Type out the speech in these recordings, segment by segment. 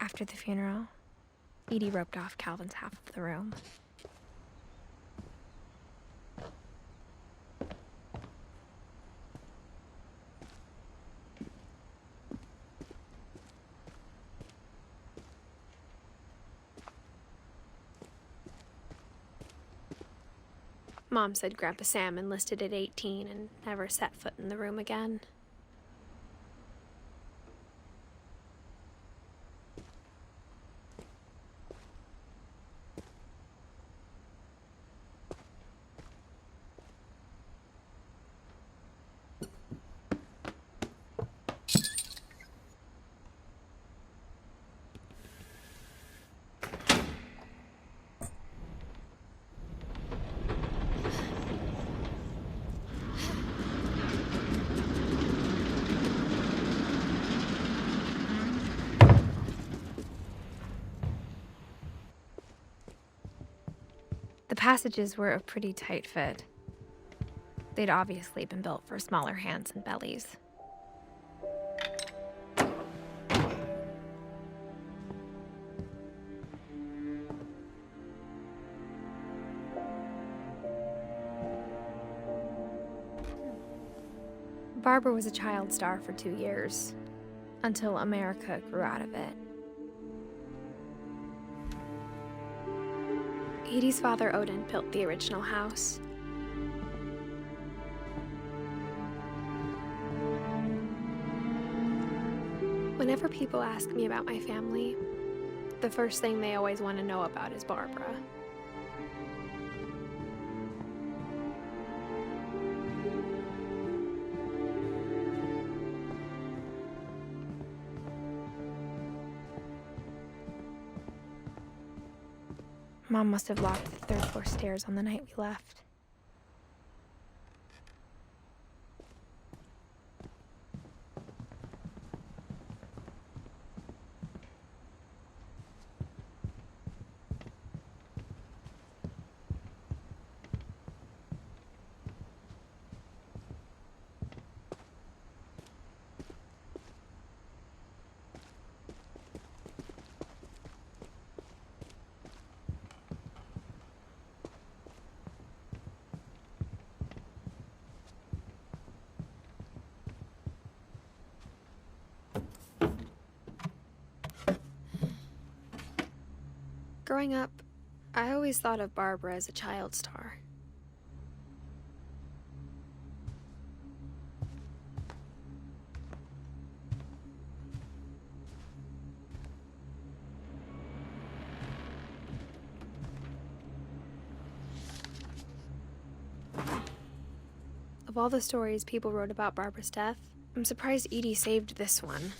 After the funeral, Edie roped off Calvin's half of the room. Mom said Grandpa Sam enlisted at 18 and never set foot in the room again. The passages were a pretty tight fit. They'd obviously been built for smaller hands and bellies. Bárbara was a child star for 2 years, until America grew out of it. Edie's father, Odin, built the original house. Whenever people ask me about my family, the first thing they always want to know about is Bárbara. Mom must have locked the third floor stairs on the night we left. Growing up, I always thought of Bárbara as a child star. Of all the stories people wrote about Bárbara's death, I'm surprised Edie saved this one.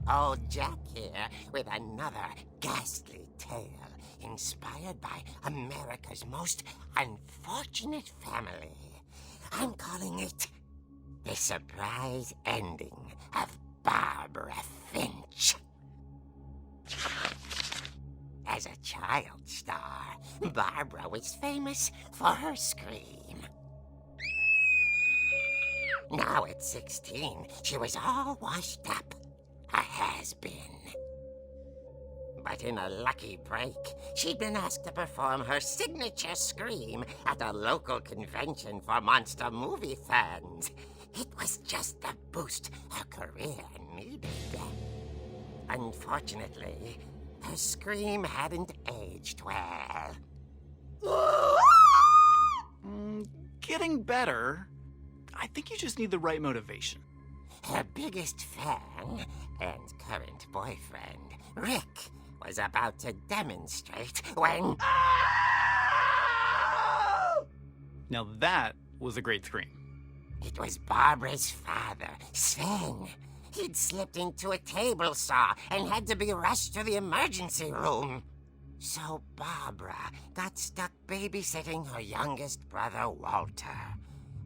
Old Jack here with another ghastly tale inspired by America's most unfortunate family. I'm calling it The Surprise Ending of Bárbara Finch. As a child star, Bárbara was famous for her scream. Now at 16, she was all washed up. A has-been. But in a lucky break, she'd been asked to perform her signature scream at a local convention for monster movie fans. It was just the boost her career needed. Unfortunately, her scream hadn't aged well. Getting better. I think you just need the right motivation. Her biggest fan and current boyfriend, Rick, was about to demonstrate when... Now that was a great scream. It was Bárbara's father, Sven. He'd slipped into a table saw and had to be rushed to the emergency room. So Bárbara got stuck babysitting her youngest brother, Walter.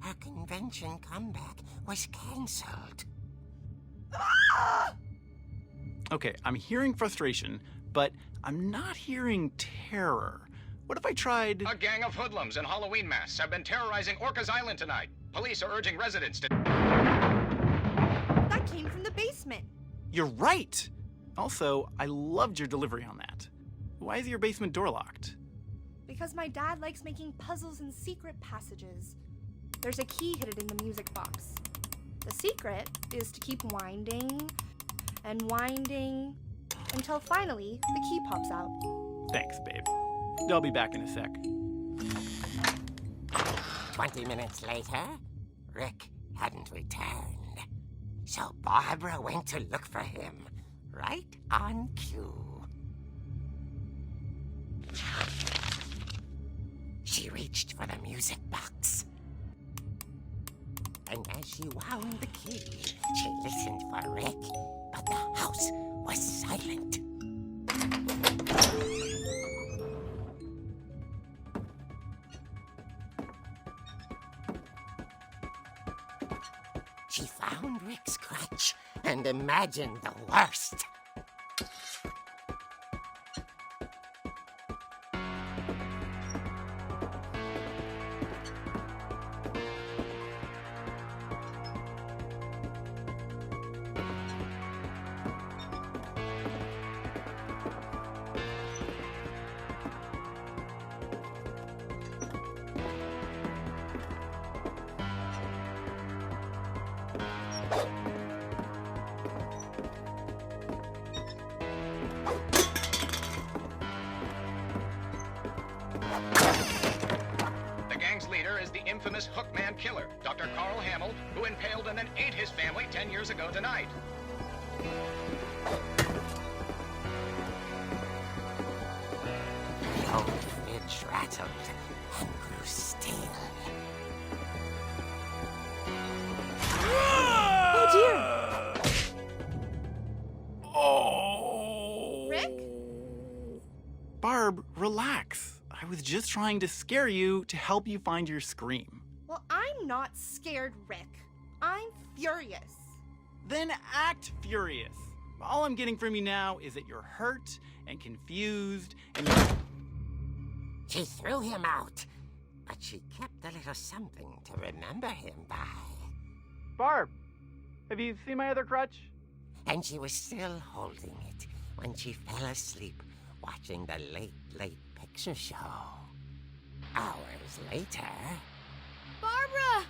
Her convention comeback was cancelled. Okay, I'm hearing frustration, but I'm not hearing terror. What if I tried... A gang of hoodlums in Halloween masks have been terrorizing Orcas Island tonight. Police are urging residents to... That came from the basement. You're right! Also, I loved your delivery on that. Why is your basement door locked? Because my dad likes making puzzles and secret passages. There's a key hidden in the music box. The secret is to keep winding and winding until finally the key pops out. Thanks, babe. I'll be back in a sec. 20 minutes later, Rick hadn't returned. So Barbara went to look for him, right on cue. She reached for the music box. And as she wound the key, she listened for Rick, but the house was silent. She found Rick's crutch and imagined the worst. The gang's leader is the infamous Hookman killer, Dr. Carl Hamill, who impaled and then ate his family 10 years ago tonight. The old fridge rattled and grew still. Oh dear! Oh! Rick? Barb, relax. I was just trying to scare you to help you find your scream. Well, I'm not scared, Rick. I'm furious. Then act furious. All I'm getting from you now is that you're hurt and confused and you're... She threw him out, but she kept a little something to remember him by. Barb, have you seen my other crutch? And she was still holding it when she fell asleep watching the late picture show. Hours later... Barbara!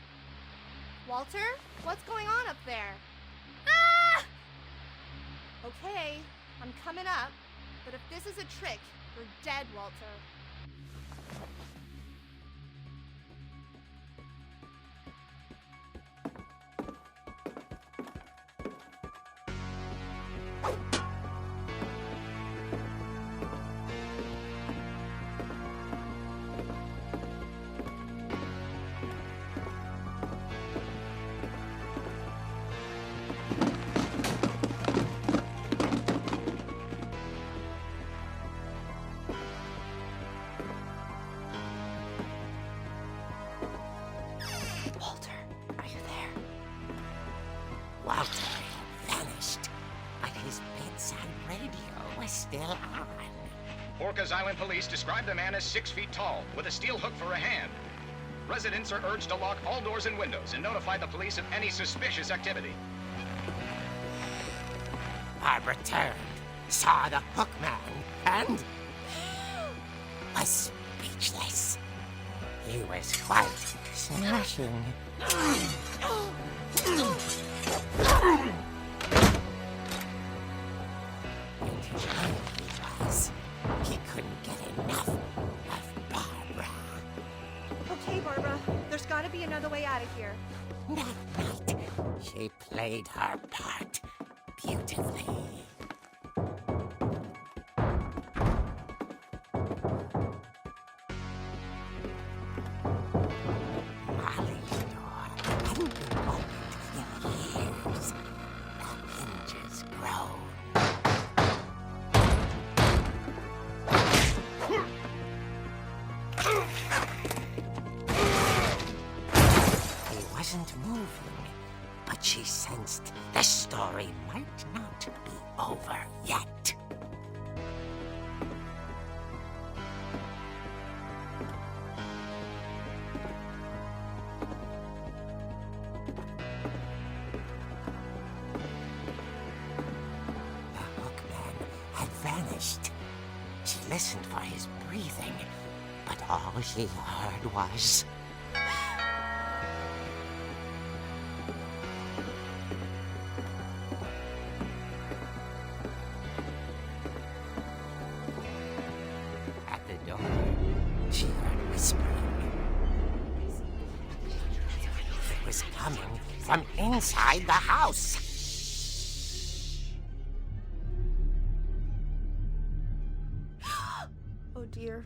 Walter, what's going on up there? Ah! Okay, I'm coming up, but if this is a trick, you're dead, Walter. Walter, are you there? Walter had vanished, but his bedside radio was still on. Orcas Island police describe the man as 6 feet tall, with a steel hook for a hand. Residents are urged to lock all doors and windows and notify the police of any suspicious activity. Barbara turned, saw the hook man, and was speechless. He was quite smashing. And here he was. He couldn't get enough of Barbara. Okay, Barbara, there's gotta be another way out of here. That night, she played her part beautifully. Molly's door hadn't been opened in years. The hinges groaned. He wasn't moving, but she sensed the story might not be over yet. finished. She listened for his breathing, but all she heard was... At the door, she heard whispering. It was coming from inside the house. Oh dear.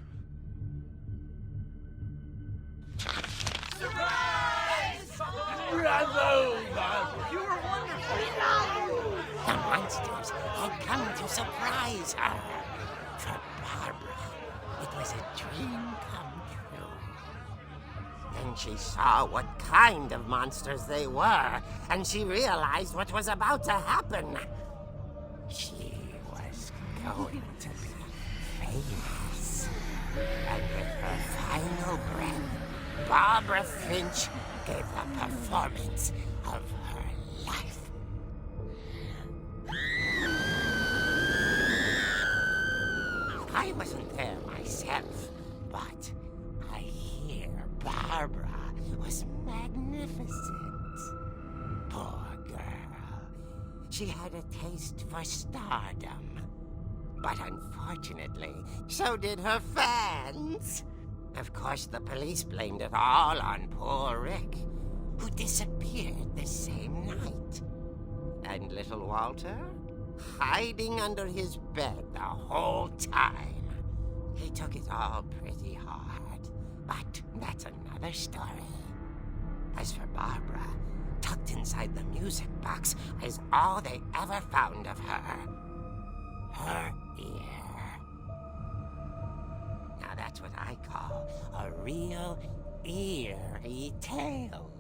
The monsters had come to surprise her. For Barbara, it was a dream come true. Then she saw what kind of monsters they were, and she realized what was about to happen. She was going to be famous. And with her final breath, Barbara Finch gave the performance of her life. I wasn't there myself, but I hear Barbara was magnificent. Poor girl. She had a taste for stardom. But unfortunately, so did her fans. Of course, the police blamed it all on poor Rick, who disappeared the same night. And little Walter? Hiding under his bed the whole time. He took it all pretty hard, but that's another story. As for Barbara, tucked inside the music box is all they ever found of her. Her ear. Now that's what I call a real eerie tale.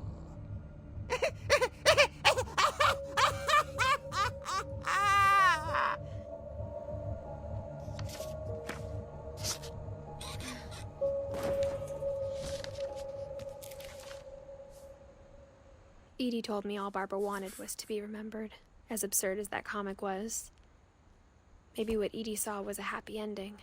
Edie told me all Barbara wanted was to be remembered, as absurd as that comic was. Maybe what Edie saw was a happy ending.